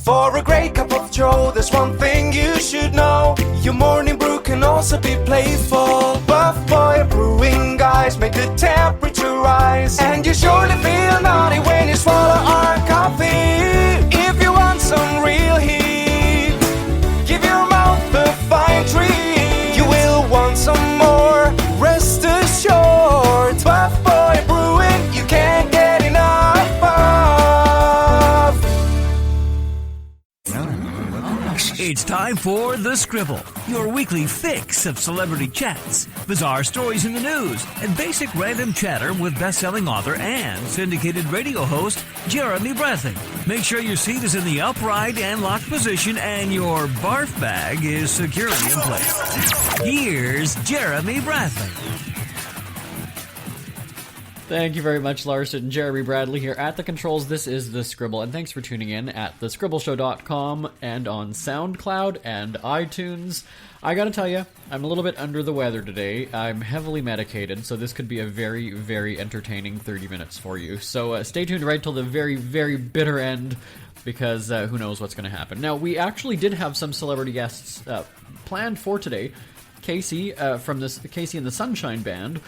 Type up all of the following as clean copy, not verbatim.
For a great cup of joe, there's one thing you should know. Your morning brew can also be playful. Buff Boy Brewing guys make the temperature rise, and you surely feel naughty when you swallow our coffee. If you want some real heat, give your mouth a fine treat. You will want some more, rest assured. Buff Boy Brewing, you can't get enough of. It's time for The Scribble, your weekly fix of celebrity chats, bizarre stories in the news, and basic random chatter with best-selling author and syndicated radio host Jeremy Bradley. Make sure your seat is in the upright and locked position and your barf bag is securely in place. Here's Jeremy Bradley. Thank you very much, Larson. Jeremy Bradley here at the controls. This is The Scribble, and thanks for tuning in at thescribbleshow.com and on SoundCloud and iTunes. I gotta tell you, I'm a little bit under the weather today. I'm heavily medicated, so this could be a very, very entertaining 30 minutes for you. So stay tuned right till the very, very bitter end, because who knows what's going to happen. Now, we actually did have some celebrity guests planned for today. Casey from the Casey and the Sunshine Band.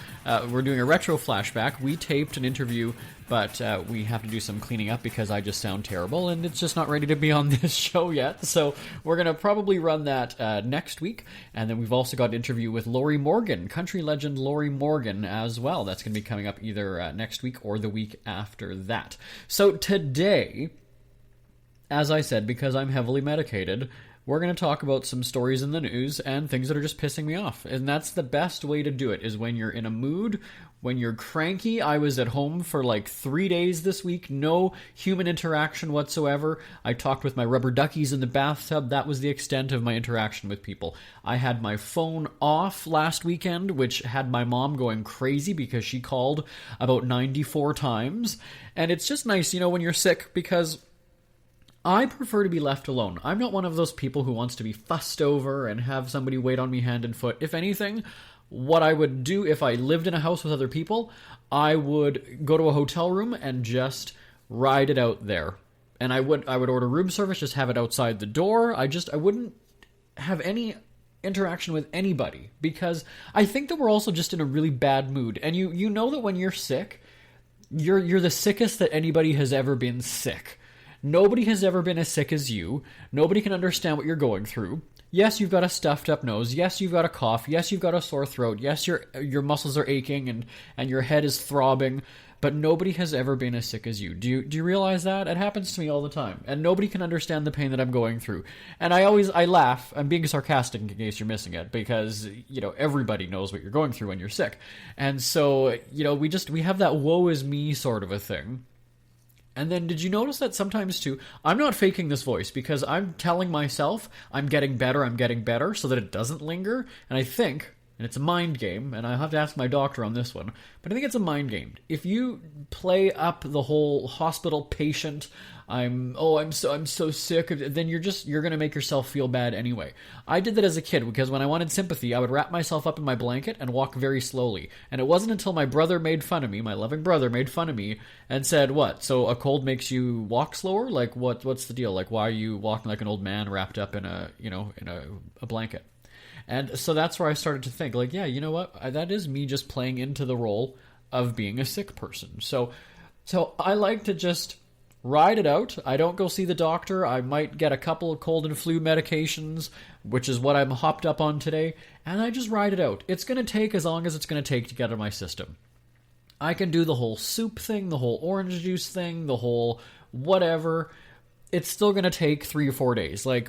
We're doing a retro flashback. We taped an interview, but we have to do some cleaning up because I just sound terrible and it's just not ready to be on this show yet. So we're going to probably run that next week. And then we've also got an interview with Lori Morgan, country legend Lori Morgan as well. That's going to be coming up either next week or the week after that. So today, as I said, because I'm heavily medicated, we're going to talk about some stories in the news and things that are just pissing me off. And that's the best way to do it, is when you're in a mood, when you're cranky. I was at home for like 3 days this week, no human interaction whatsoever. I talked with my rubber duckies in the bathtub. That was the extent of my interaction with people. I had my phone off last weekend, which had my mom going crazy because she called about 94 times. And it's just nice, you know, when you're sick, because I prefer to be left alone. I'm not one of those people who wants to be fussed over and have somebody wait on me hand and foot. If anything, what I would do if I lived in a house with other people, I would go to a hotel room and just ride it out there. And I would order room service, just have it outside the door. I wouldn't have any interaction with anybody, because I think that we're also just in a really bad mood. And you know that when you're sick, you're the sickest that anybody has ever been sick. Nobody has ever been as sick as you. Nobody can understand what you're going through. Yes, you've got a stuffed up nose. Yes, you've got a cough. Yes, you've got a sore throat. Yes, your muscles are aching and your head is throbbing. But nobody has ever been as sick as you. Do you realize that? It happens to me all the time. And nobody can understand the pain that I'm going through. And I laugh. I'm being sarcastic in case you're missing it, because, you know, everybody knows what you're going through when you're sick. And so, you know, we have that woe is me sort of a thing. And then did you notice that sometimes too, I'm not faking this voice, because I'm telling myself I'm getting better so that it doesn't linger. And I think, and it's a mind game, and I'll have to ask my doctor on this one, but I think it's a mind game. If you play up the whole hospital patient, I'm so sick, then you're going to make yourself feel bad anyway. I did that as a kid, because when I wanted sympathy, I would wrap myself up in my blanket and walk very slowly. And it wasn't until my brother made fun of me, my loving brother made fun of me, and said, "What? So a cold makes you walk slower? Like what's the deal? Like, why are you walking like an old man wrapped up in a blanket?" And so that's where I started to think, like, yeah, you know what? That is me just playing into the role of being a sick person. So I like to just ride it out. I don't go see the doctor. I might get a couple of cold and flu medications, which is what I'm hopped up on today, and I just ride it out. It's going to take as long as it's going to take to get out of my system. I can do the whole soup thing, the whole orange juice thing, the whole whatever. It's still going to take 3 or 4 days. Like,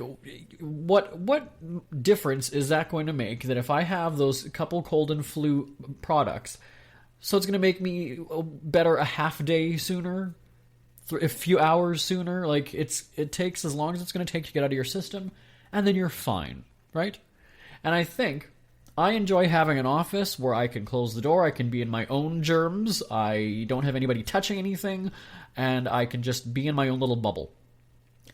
what difference is that going to make, that if I have those couple cold and flu products, so it's going to make me better a half day sooner? A few hours sooner? Like, it takes as long as it's going to take to get out of your system, and then you're fine, right? And I think I enjoy having an office where I can close the door, I can be in my own germs, I don't have anybody touching anything, and I can just be in my own little bubble.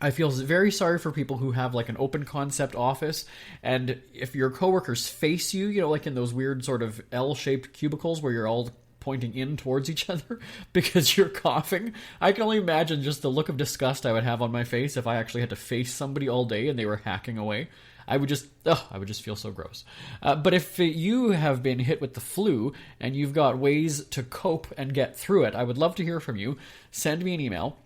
I feel very sorry for people who have like an open concept office, and if your coworkers face you, you know, like in those weird sort of L-shaped cubicles where you're all pointing in towards each other because you're coughing. I can only imagine just the look of disgust I would have on my face if I actually had to face somebody all day and they were hacking away. I would just feel so gross. But if you have been hit with the flu and you've got ways to cope and get through it, I would love to hear from you. Send me an email,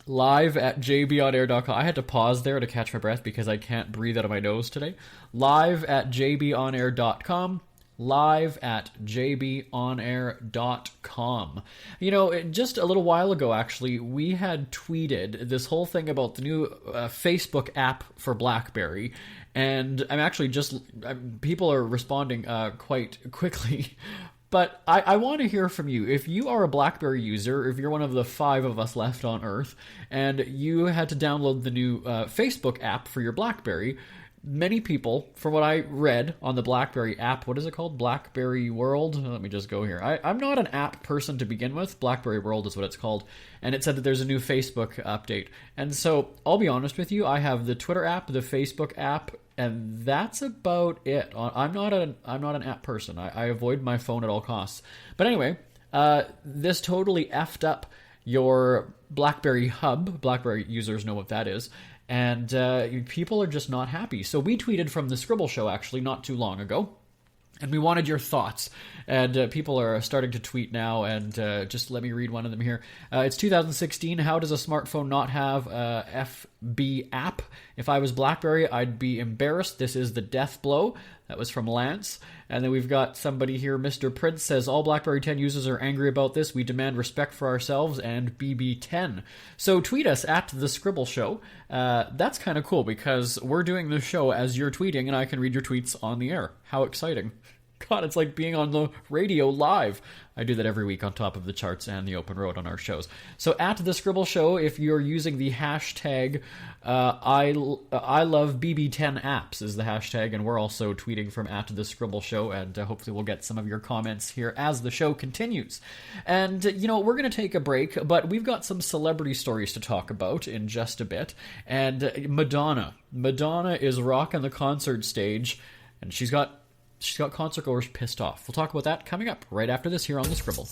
live@jbonair.com. I had to pause there to catch my breath because I can't breathe out of my nose today. live@jbonair.com. live@jbonair.com. You know, just a little while ago, actually, we had tweeted this whole thing about the new Facebook app for BlackBerry, and I'm actually people are responding quite quickly. But I want to hear from you. If you are a BlackBerry user, if you're one of the 5 of us left on Earth, and you had to download the new Facebook app for your BlackBerry, many people, from what I read on the BlackBerry app, what is it called? BlackBerry World? Let me just go here. I'm not an app person to begin with. BlackBerry World is what it's called. And it said that there's a new Facebook update. And so, I'll be honest with you, I have the Twitter app, the Facebook app, and that's about it. I'm not an app person. I avoid my phone at all costs. But anyway, this totally effed up your BlackBerry hub. BlackBerry users know what that is. And people are just not happy. So we tweeted from the Scribble Show, actually, not too long ago. And we wanted your thoughts. And people are starting to tweet now, and just let me read one of them here. It's 2016. How does a smartphone not have a FB app? If I was BlackBerry, I'd be embarrassed. This is the death blow. That was from Lance. And then we've got somebody here, Mr. Prince says, all BlackBerry 10 users are angry about this. We demand respect for ourselves and BB10. So tweet us at The Scribble Show. That's kind of cool because we're doing this show as you're tweeting and I can read your tweets on the air. How exciting. God, it's like being on the radio live. I do that every week on top of the charts and the open road on our shows. So at The Scribble Show, if you're using the hashtag I love BB10 apps is the hashtag, and we're also tweeting from at The Scribble Show, and hopefully we'll get some of your comments here as the show continues. And, you know, we're going to take a break, but we've got some celebrity stories to talk about in just a bit. And Madonna is rocking the concert stage, and she's got concert goers pissed off. We'll talk about that coming up right after this here on The Scribble.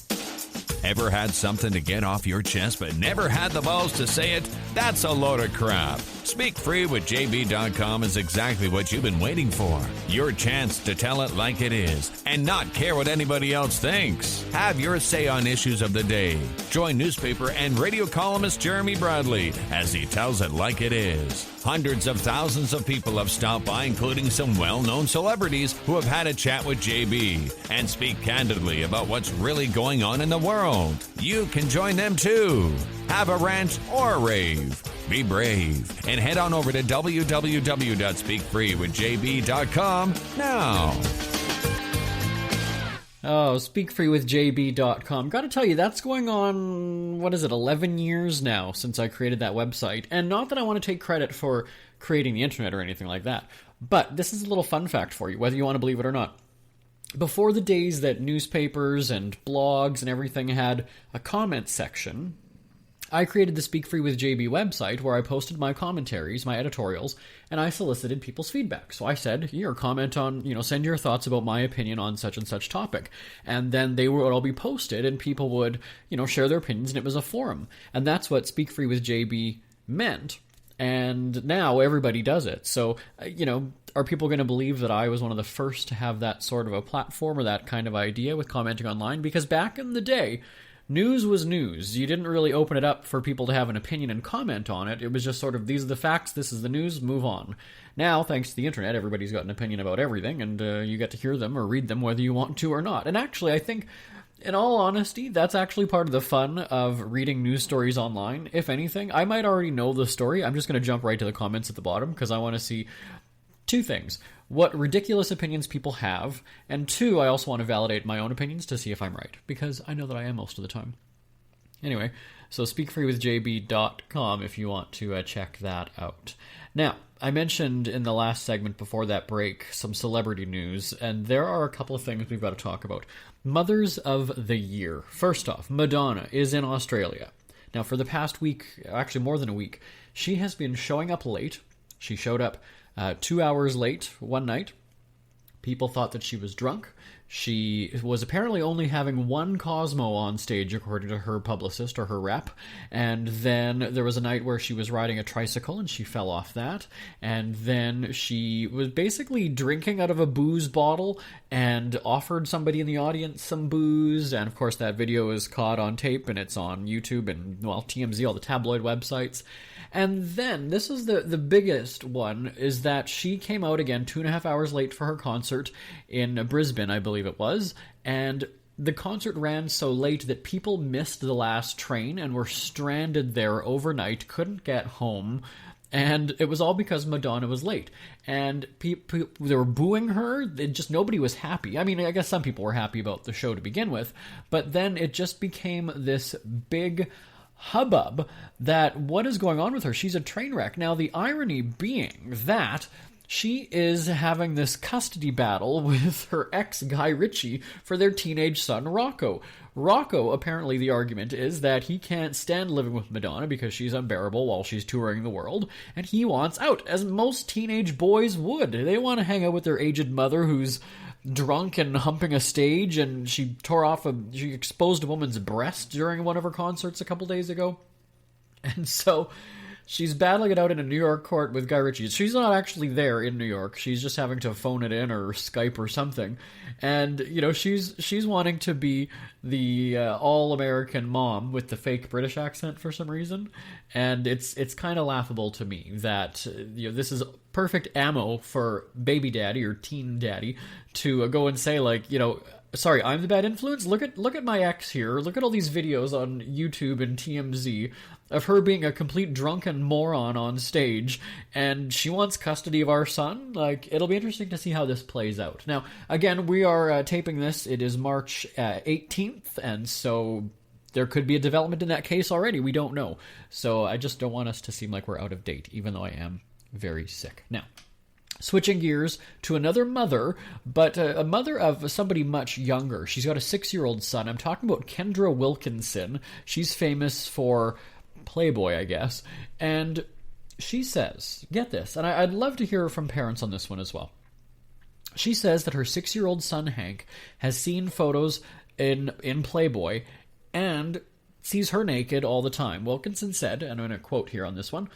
Ever had something to get off your chest but never had the balls to say it? That's a load of crap. Speak Free with JB.com is exactly what you've been waiting for. Your chance to tell it like it is and not care what anybody else thinks. Have your say on issues of the day. Join newspaper and radio columnist Jeremy Bradley as he tells it like it is. Hundreds of thousands of people have stopped by, including some well-known celebrities who have had a chat with JB and speak candidly about what's really going on in the world. You can join them too. Have a rant or a rave. Be brave and head on over to www.speakfreewithjb.com now. Oh, speakfreewithjb.com. Got to tell you, that's going on, 11 years now since I created that website. And not that I want to take credit for creating the internet or anything like that. But this is a little fun fact for you, whether you want to believe it or not. Before the days that newspapers and blogs and everything had a comment section, I created the Speak Free with JB website where I posted my commentaries, my editorials, and I solicited people's feedback. So I said, here, comment on, send your thoughts about my opinion on such and such topic. And then they would all be posted and people would, share their opinions, and it was a forum. And that's what Speak Free with JB meant. And now everybody does it. So, are people going to believe that I was one of the first to have that sort of a platform or that kind of idea with commenting online? Because back in the day, news was news. You didn't really open it up for people to have an opinion and comment on it. It was just sort of, these are the facts, this is the news, move on. Now, thanks to the internet, everybody's got an opinion about everything, and you get to hear them or read them whether you want to or not. And actually, I think, in all honesty, that's actually part of the fun of reading news stories online. If anything, I might already know the story. I'm just going to jump right to the comments at the bottom, because I want to see two things. What ridiculous opinions people have, and two, I also want to validate my own opinions to see if I'm right, because I know that I am most of the time. Anyway, so speakfreewithjb.com if you want to check that out. Now, I mentioned in the last segment before that break some celebrity news, and there are a couple of things we've got to talk about. Mothers of the Year. First off, Madonna is in Australia. Now, for the past week, actually more than a week, she has been showing up late. She showed up 2 hours late one night. People thought that she was drunk. She was apparently only having one Cosmo on stage, according to her publicist or her rep. And then there was a night where she was riding a tricycle and she fell off that. And then she was basically drinking out of a booze bottle and offered somebody in the audience some booze. And of course, that video is caught on tape and it's on YouTube and, well, TMZ, all the tabloid websites. And then, this is the biggest one, is that she came out again 2.5 hours late for her concert in Brisbane, I believe it was, and the concert ran so late that people missed the last train and were stranded there overnight, couldn't get home, and it was all because Madonna was late. And people, they were booing her. Nobody was happy. I mean, I guess some people were happy about the show to begin with, but then it just became this big hubbub that what is going on with her? She's a train wreck. Now, the irony being that she is having this custody battle with her ex, Guy Ritchie, for their teenage son, Rocco. Rocco, apparently the argument is that he can't stand living with Madonna because she's unbearable while she's touring the world, and he wants out, as most teenage boys would. They want to hang out with their aged mother who's drunk and humping a stage, and she exposed a woman's breast during one of her concerts a couple days ago. And so she's battling it out in a New York court with Guy Ritchie. She's not actually there in New York. She's just having to phone it in or Skype or something. And, you know, she's wanting to be the all-American mom with the fake British accent for some reason. And it's kind of laughable to me that, you know, this is perfect ammo for baby daddy or teen daddy to go and say, like, you know, sorry, I'm the bad influence? Look at my ex here. Look at all these videos on YouTube and TMZ of her being a complete drunken moron on stage, and she wants custody of our son. Like, it'll be interesting to see how this plays out. Now, again, we are taping this. It is March 18th, and so there could be a development in that case already. We don't know. So I just don't want us to seem like we're out of date, even though I am very sick. Now, switching gears to another mother, but a mother of somebody much younger. She's got a 6-year-old son. I'm talking about Kendra Wilkinson. She's famous for Playboy, I guess. And she says, get this, and I'd love to hear from parents on this one as well. She says that her 6-year-old son, Hank, has seen photos in Playboy and sees her naked all the time. Wilkinson said, and I'm going to quote here on this one,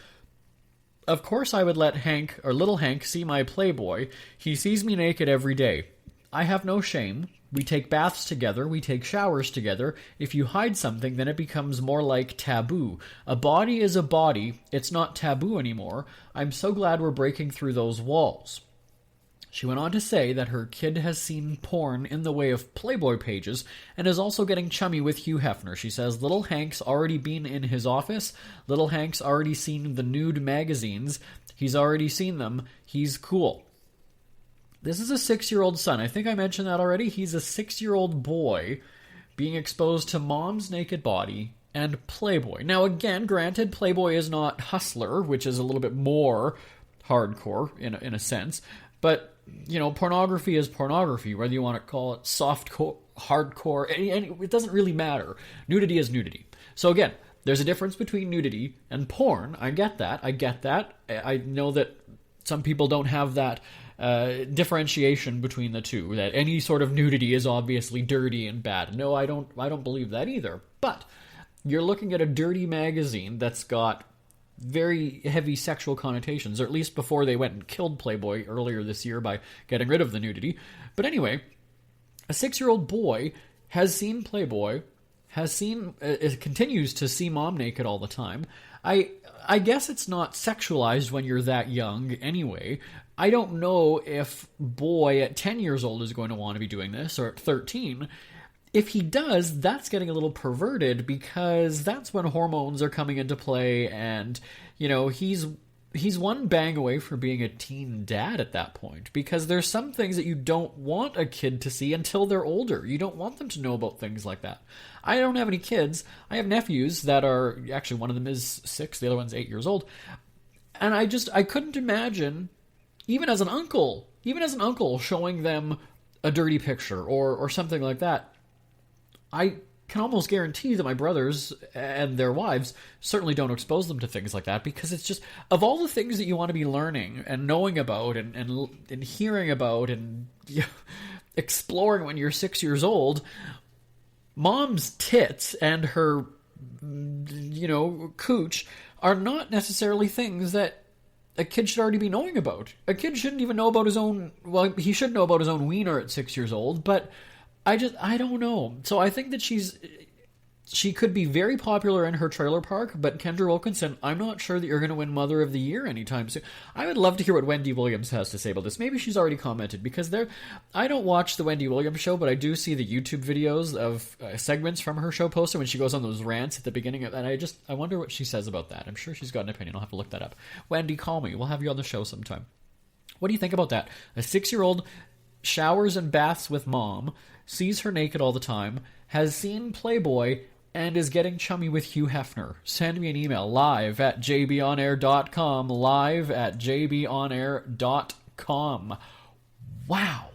"Of course I would let Hank, or little Hank, see my Playboy. He sees me naked every day. I have no shame. We take baths together. We take showers together. If you hide something, then it becomes more like taboo. A body is a body. It's not taboo anymore. I'm so glad we're breaking through those walls." She went on to say that her kid has seen porn in the way of Playboy pages and is also getting chummy with Hugh Hefner. She says little Hank's already been in his office. Little Hank's already seen the nude magazines. He's already seen them. He's cool. This is a 6-year-old son. I think I mentioned that already. He's a 6-year-old boy being exposed to mom's naked body and Playboy. Now, again, granted, Playboy is not Hustler, which is a little bit more hardcore in a sense. But, you know, pornography is pornography, whether you want to call it softcore, hardcore, and it doesn't really matter. Nudity is nudity. So again, there's a difference between nudity and porn. I get that. I know that some people don't have that differentiation between the two, that any sort of nudity is obviously dirty and bad. No, I don't believe that either. But you're looking at a dirty magazine that's got very heavy sexual connotations, or at least before they went and killed Playboy earlier this year by getting rid of the nudity. But anyway, a 6-year-old boy has seen Playboy, continues to see mom naked all the time. I guess it's not sexualized when you're that young anyway. I don't know if boy at 10 years old is going to want to be doing this, or at 13. If he does, that's getting a little perverted, because that's when hormones are coming into play, and, you know, he's one bang away from being a teen dad at that point, because there's some things that you don't want a kid to see until they're older. You don't want them to know about things like that. I don't have any kids. I have nephews that are, actually one of them is 6, the other one's 8 years old, and I couldn't imagine, even as an uncle showing them a dirty picture or something like that. I can almost guarantee that my brothers and their wives certainly don't expose them to things like that, because it's just, of all the things that you want to be learning and knowing about and hearing about, and exploring when you're 6 years old, mom's tits and her, cooch are not necessarily things that a kid should already be knowing about. A kid shouldn't even know about his own, well, he should know about his own wiener at 6 years old, but I don't know. So I think that she could be very popular in her trailer park, but Kendra Wilkinson, I'm not sure that you're going to win Mother of the Year anytime soon. I would love to hear what Wendy Williams has to say about this. Maybe she's already commented, because I don't watch the Wendy Williams show, but I do see the YouTube videos of segments from her show posted when she goes on those rants at the beginning, and I wonder what she says about that. I'm sure she's got an opinion. I'll have to look that up. Wendy, call me. We'll have you on the show sometime. What do you think about that? A 6-year-old showers and baths with mom, sees her naked all the time, has seen Playboy, and is getting chummy with Hugh Hefner. Send me an email, live@jbonair.com, live@jbonair.com. Wow.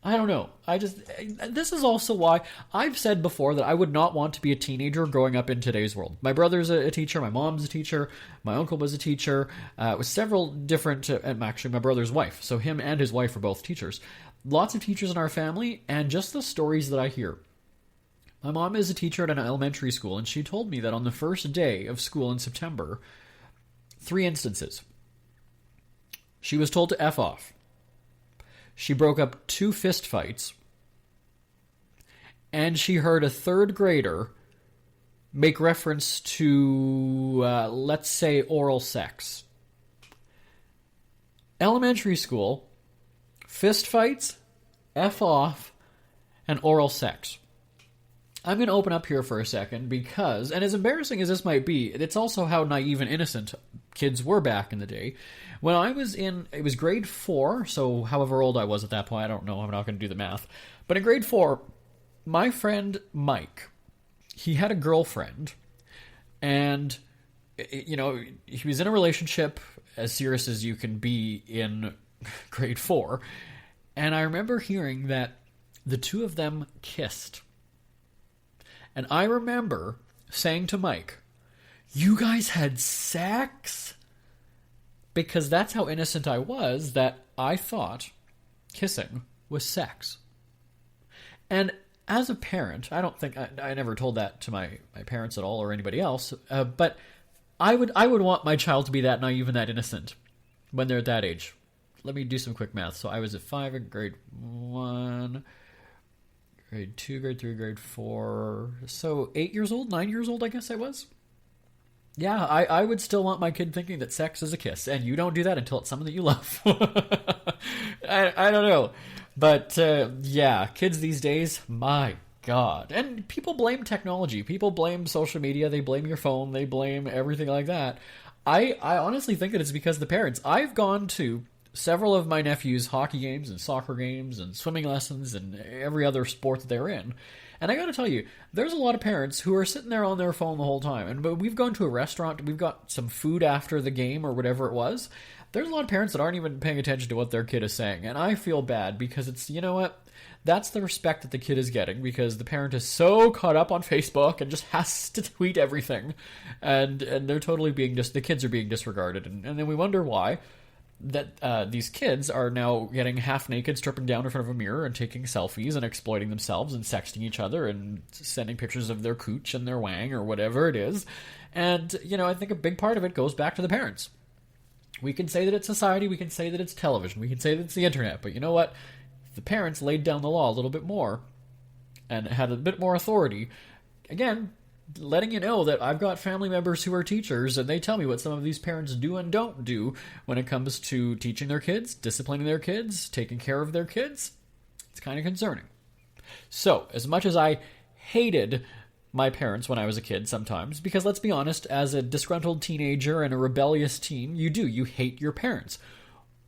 I don't know. This is also why I've said before that I would not want to be a teenager growing up in today's world. My brother's a teacher, my mom's a teacher, my uncle was a teacher, with several different, actually my brother's wife, so him and his wife are both teachers. Lots of teachers in our family, and just the stories that I hear. My mom is a teacher at an elementary school, and she told me that on the first day of school in September, 3 instances. She was told to F off. She broke up 2 fist fights. And she heard a 3rd grader make reference to, let's say, oral sex. Elementary school, fist fights, F off, and oral sex. I'm going to open up here for a second because, and as embarrassing as this might be, it's also how naive and innocent kids were back in the day. When I was it was grade 4, so however old I was at that point, I don't know, I'm not going to do the math. But in grade 4, my friend Mike, he had a girlfriend, and, he was in a relationship as serious as you can be in grade 4, and I remember hearing that the two of them kissed. And I remember saying to Mike, "You guys had sex?" Because that's how innocent I was, that I thought kissing was sex. And as a parent, I don't think, I never told that to my parents at all or anybody else, but I would want my child to be that naive and that innocent when they're at that age. Let me do some quick math. So I was at 5 in grade 1... grade 2, grade 3, grade 4. So 8 years old, 9 years old, I guess I was. Yeah, I would still want my kid thinking that sex is a kiss, and you don't do that until it's someone that you love. I don't know. But, yeah, kids these days, my God. And people blame technology. People blame social media. They blame your phone. They blame everything like that. I honestly think that it's because the parents. I've gone to several of my nephews' hockey games and soccer games and swimming lessons and every other sport that they're in. And I gotta tell you, there's a lot of parents who are sitting there on their phone the whole time. And we've gone to a restaurant, we've got some food after the game or whatever it was. There's a lot of parents that aren't even paying attention to what their kid is saying. And I feel bad because it's, you know what? That's the respect that the kid is getting because the parent is so caught up on Facebook and just has to tweet everything. And they're totally the kids are being disregarded. And then we wonder why. That these kids are now getting half naked, stripping down in front of a mirror and taking selfies and exploiting themselves and sexting each other and sending pictures of their cooch and their wang or whatever it is. And, I think a big part of it goes back to the parents. We can say that it's society, we can say that it's television, we can say that it's the internet, but you know what? If the parents laid down the law a little bit more and had a bit more authority, again, letting you know that I've got family members who are teachers, and they tell me what some of these parents do and don't do when it comes to teaching their kids, disciplining their kids, taking care of their kids. It's kind of concerning. So, as much as I hated my parents when I was a kid sometimes, because let's be honest, as a disgruntled teenager and a rebellious teen, you hate your parents.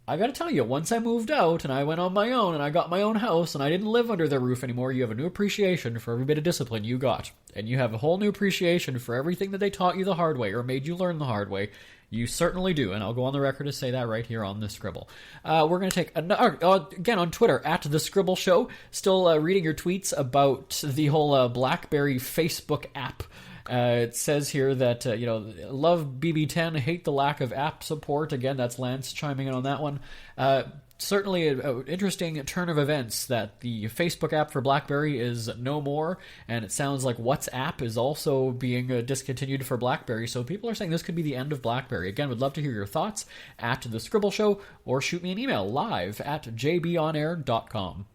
I gotta tell you, once I moved out and I went on my own and I got my own house and I didn't live under their roof anymore, you have a new appreciation for every bit of discipline you got. And you have a whole new appreciation for everything that they taught you the hard way or made you learn the hard way. You certainly do, and I'll go on the record to say that right here on The Scribble. We're going to take another, again on Twitter, at The Scribble Show, still reading your tweets about the whole BlackBerry Facebook app It says here that, love BB10, hate the lack of app support. Again, that's Lance chiming in on that one. Certainly an interesting turn of events that the Facebook app for BlackBerry is no more, and it sounds like WhatsApp is also being discontinued for BlackBerry, so people are saying this could be the end of BlackBerry. Again, would love to hear your thoughts at The Scribble Show, or shoot me an email live at jbonair.com.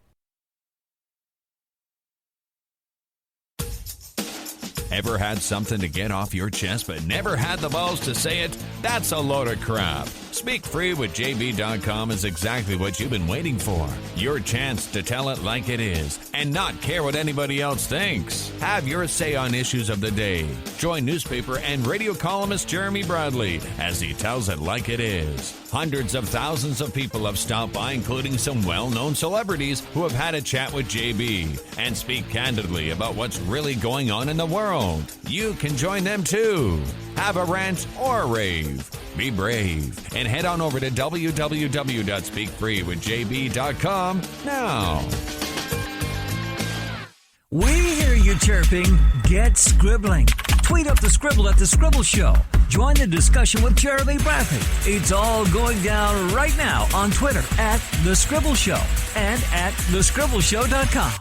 Ever had something to get off your chest but never had the balls to say it? That's a load of crap. Speak Free with JB.com is exactly what you've been waiting for. Your chance to tell it like it is and not care what anybody else thinks. Have your say on issues of the day. Join newspaper and radio columnist Jeremy Bradley as he tells it like it is. Hundreds of thousands of people have stopped by, including some well-known celebrities who have had a chat with JB and speak candidly about what's really going on in the world. You can join them too. Have a rant or a rave. Be brave and head on over to www.speakfreewithjb.com now. We hear you chirping. Get scribbling. Tweet up the Scribble at The Scribble Show. Join the discussion with Jeremy Bradley. It's all going down right now on Twitter at The Scribble Show and at thescribbleshow.com.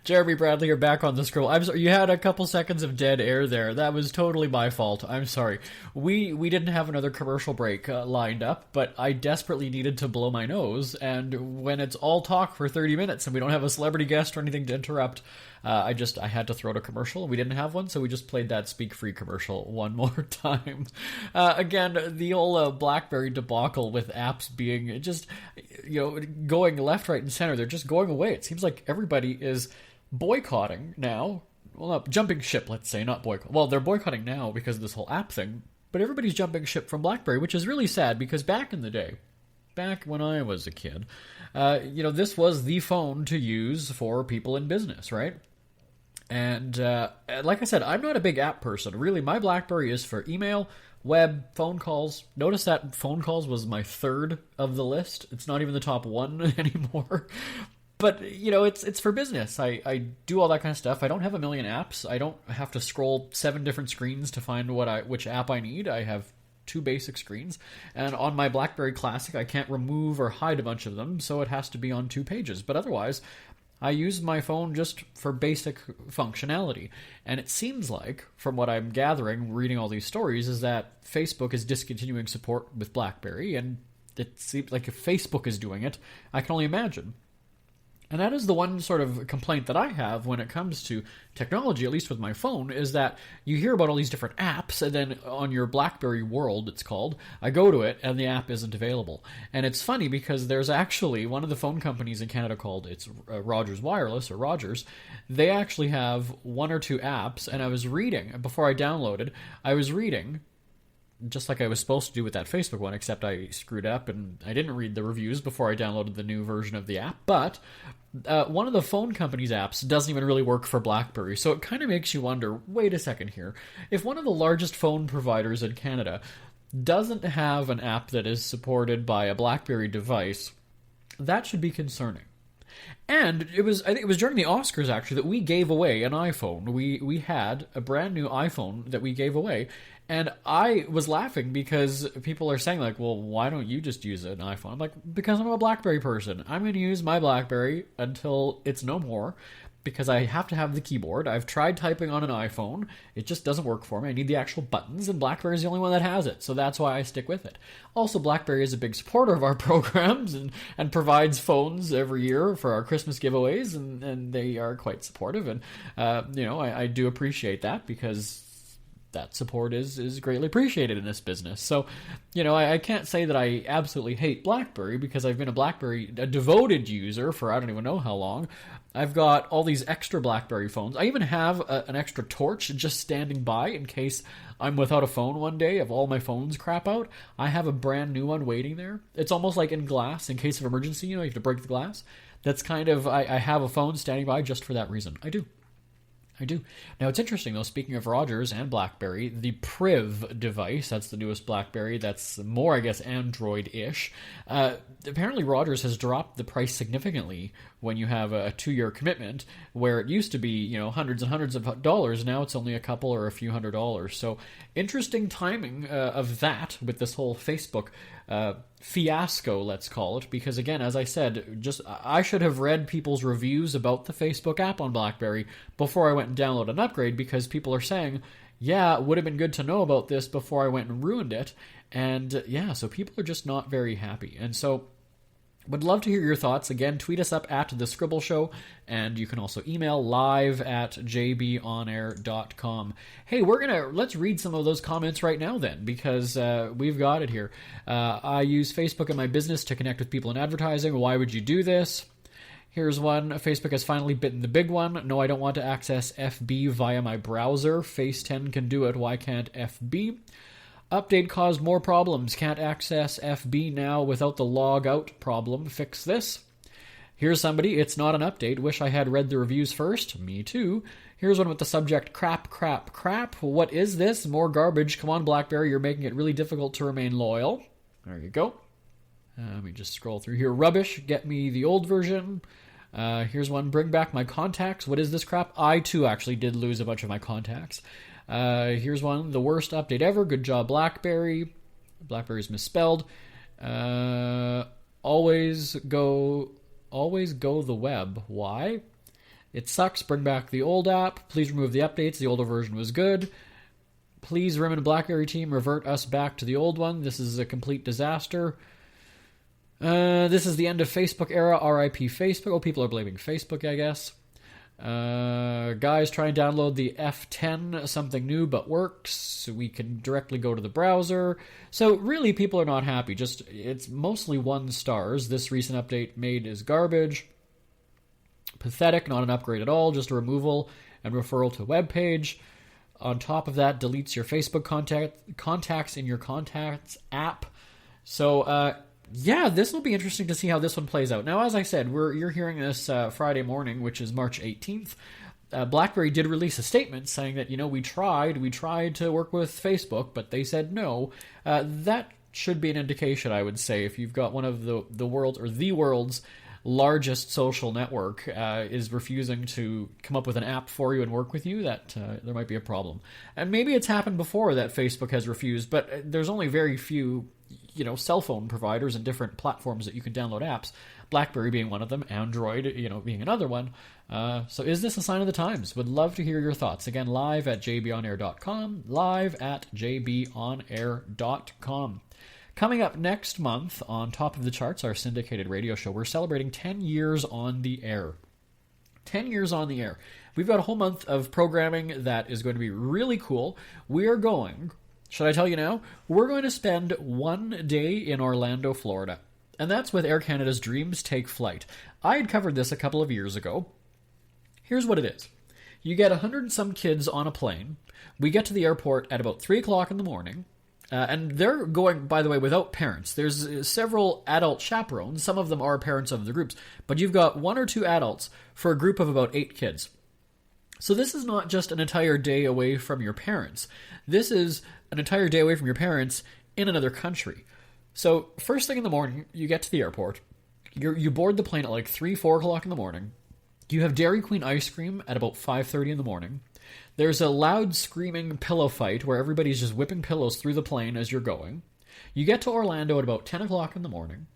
Jeremy Bradley, you're back on The Scribble. I'm sorry, you had a couple seconds of dead air there. That was totally my fault. I'm sorry. We didn't have another commercial break lined up, but I desperately needed to blow my nose, and when it's all talk for 30 minutes and we don't have a celebrity guest or anything to interrupt, I had to throw to commercial. We didn't have one, so we just played that Speak Free commercial one more time. Again, the old BlackBerry debacle with apps being just, going left, right, and center. They're just going away. It seems like everybody is boycotting now. Well, not jumping ship, let's say, not boycott. Well, they're boycotting now because of this whole app thing, but everybody's jumping ship from BlackBerry, which is really sad because back in the day, back when I was a kid, this was the phone to use for people in business, right? And like I said, I'm not a big app person. Really, my BlackBerry is for email, web, phone calls. Notice that phone calls was my third of the list. It's not even the top one anymore. But, it's for business. I do all that kind of stuff. I don't have a million apps. I don't have to scroll 7 different screens to find which app I need. I have 2 basic screens. And on my BlackBerry Classic, I can't remove or hide a bunch of them, so it has to be on 2 pages. But otherwise, I use my phone just for basic functionality. And it seems like, from what I'm gathering, reading all these stories, is that Facebook is discontinuing support with BlackBerry, and it seems like if Facebook is doing it, I can only imagine. And that is the one sort of complaint that I have when it comes to technology, at least with my phone, is that you hear about all these different apps, and then on your BlackBerry World, it's called, I go to it, and the app isn't available. And it's funny because there's actually one of the phone companies in Canada called, it's Rogers Wireless, or Rogers, they actually have 1 or 2 apps, and I was reading, before I downloaded, just like I was supposed to do with that Facebook one, except I screwed up and I didn't read the reviews before I downloaded the new version of the app. But one of the phone company's apps doesn't even really work for BlackBerry, so it kind of makes you wonder, wait a second here. If one of the largest phone providers in Canada doesn't have an app that is supported by a BlackBerry device, that should be concerning. And I think it was during the Oscars, actually, that we gave away an iPhone. We had a brand new iPhone that we gave away, and I was laughing because people are saying, like, well, why don't you just use an iPhone? I'm like, because I'm a BlackBerry person. I'm going to use my BlackBerry until it's no more, because I have to have the keyboard. I've tried typing on an iPhone. It just doesn't work for me. I need the actual buttons, and BlackBerry is the only one that has it, so that's why I stick with it. Also, BlackBerry is a big supporter of our programs and provides phones every year for our Christmas giveaways, and they are quite supportive, and I do appreciate that, because that support is greatly appreciated in this business. So, I can't say that I absolutely hate BlackBerry, because I've been a devoted user for I don't even know how long. I've got all these extra BlackBerry phones. I even have an extra torch just standing by in case I'm without a phone one day, if all my phones crap out. I have a brand new one waiting there. It's almost like in glass, in case of emergency, you have to break the glass. That's kind of, I have a phone standing by just for that reason. I do. I do. Now, it's interesting, though, speaking of Rogers and BlackBerry, the Priv device, that's the newest BlackBerry, that's more, I guess, Android-ish. Apparently, Rogers has dropped the price significantly when you have a 2-year commitment, where it used to be, hundreds and hundreds of dollars. Now it's only a couple or a few $100s. So, interesting timing of that with this whole Facebook fiasco, let's call it, because again, as I said, I should have read people's reviews about the Facebook app on BlackBerry before I went and downloaded an upgrade, because people are saying, yeah, it would have been good to know about this before I went and ruined it. And yeah, so people are just not very happy. And so would love to hear your thoughts. Again, tweet us up at The Scribble Show, and you can also email live@jbonair.com. Hey, let's read some of those comments right now then, because we've got it here. I use Facebook in my business to connect with people in advertising. Why would you do this? Here's one. Facebook has finally bitten the big one. No, I don't want to access FB via my browser. Face 10 can do it. Why can't FB? Update caused more problems. Can't access FB now without the log out problem. Fix this. Here's somebody. It's not an update. Wish I had read the reviews first. Me too. Here's one with the subject crap, crap, crap. What is this? More garbage. Come on, BlackBerry. You're making it really difficult to remain loyal. There you go. Let me just scroll through here. Rubbish. Get me the old version. Here's one. Bring back my contacts. What is this crap? I too actually did lose a bunch of my contacts. Here's one. The worst update ever. Good job, BlackBerry. BlackBerry's misspelled. Always go the web. Why? It sucks. Bring back the old app. Please remove the updates. The older version was good. Please, Rim and BlackBerry team, revert us back to the old one. This is a complete disaster. This is the end of Facebook era. RIP Facebook. Oh, people are blaming Facebook, I guess. Guys, try and download the F10, something new but works. So we can directly go to the browser. So really, people are not happy. It's mostly 1 stars. This recent update made is garbage. Pathetic, not an upgrade at all, just a removal and referral to a web page. On top of that, deletes your Facebook contacts in your contacts app. So, yeah, this will be interesting to see how this one plays out. Now, as I said, you're hearing this Friday morning, which is March 18th. BlackBerry did release a statement saying that, we tried to work with Facebook, but they said no. That should be an indication, I would say, if you've got one of the world's largest social network is refusing to come up with an app for you and work with you, that there might be a problem. And maybe it's happened before that Facebook has refused, but there's only very few cell phone providers and different platforms that you can download apps, BlackBerry being one of them, Android, being another one. So is this a sign of the times? Would love to hear your thoughts. Again, live at jbonair.com, live at jbonair.com. Coming up next month, on top of the charts, our syndicated radio show, we're celebrating 10 years on the air. 10 years on the air. We've got a whole month of programming that is going to be really cool. We are going... Should I tell you now? We're going to spend 1 day in Orlando, Florida. And that's with Air Canada's Dreams Take Flight. I had covered this a couple of years ago. Here's what it is. You get 100 and some kids on a plane. We get to the airport at about 3 o'clock in the morning. And they're going, by the way, without parents. There's several adult chaperones. Some of them are parents of the groups. But you've got 1 or 2 adults for a group of about 8 kids. So this is not just an entire day away from your parents. This is an entire day away from your parents in another country. So first thing in the morning, you get to the airport. You board the plane at like 3, 4 o'clock in the morning. You have Dairy Queen ice cream at about 5:30 in the morning. There's a loud screaming pillow fight where everybody's just whipping pillows through the plane as you're going. You get to Orlando at about 10 o'clock in the morning.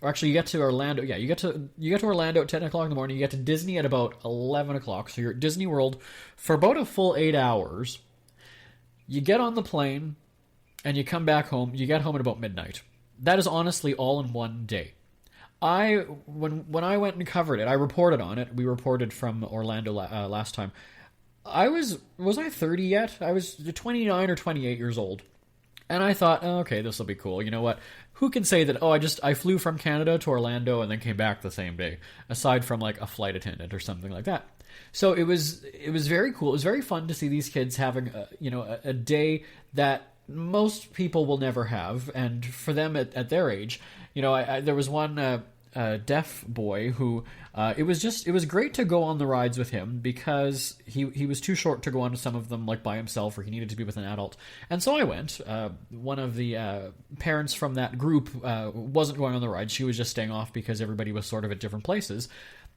Or actually, you get to Orlando. Yeah, you get to Orlando at 10 o'clock in the morning. You get to Disney at about 11 o'clock. So you're at Disney World for about a full 8 hours. You get on the plane, and you come back home. You get home at about midnight. That is honestly all in one day. When I went and covered it, I reported on it. We reported from Orlando last time. Was I 30 yet? I was 29 or 28 years old. And I thought, oh, okay, this will be cool. You know what? Who can say that, I flew from Canada to Orlando and then came back the same day, aside from like a flight attendant or something like that. So it was very cool. It was very fun to see these kids having a day that most people will never have, and for them at their age, there was one deaf boy who it was great to go on the rides with him because he was too short to go on some of them like by himself, or he needed to be with an adult. And so I went. One of the parents from that group wasn't going on the ride. She was just staying off because everybody was sort of at different places.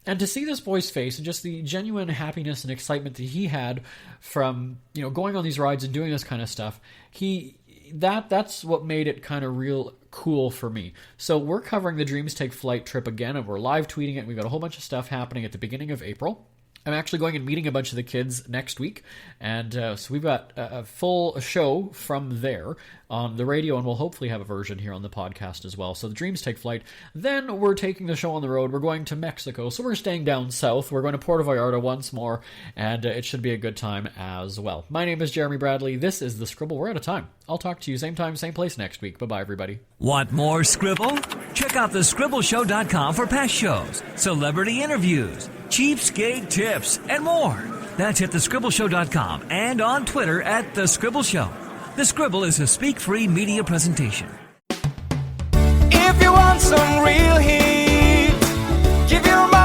And to see this boy's face and just the genuine happiness and excitement that he had from, going on these rides and doing this kind of stuff, that's what made it kind of real cool for me. So we're covering the Dreams Take Flight trip again, and we're live tweeting it. We've got a whole bunch of stuff happening at the beginning of April. I'm actually going and meeting a bunch of the kids next week, and so we've got a full show from there on the radio, and we'll hopefully have a version here on the podcast as well. So the Dreams Take Flight. Then we're taking the show on the road. We're going to Mexico, so we're staying down south. We're going to Puerto Vallarta once more, and it should be a good time as well. My name is Jeremy Bradley. This is The Scribble. We're out of time. I'll talk to you same time, same place next week. Bye-bye, everybody. Want more Scribble? Check out thescribbleshow.com for past shows, celebrity interviews, cheapskate tips, and more. That's at thescribbleshow.com and on Twitter at The Scribble Show. The Scribble is a speak-free media presentation. If you want some real heat, give your mind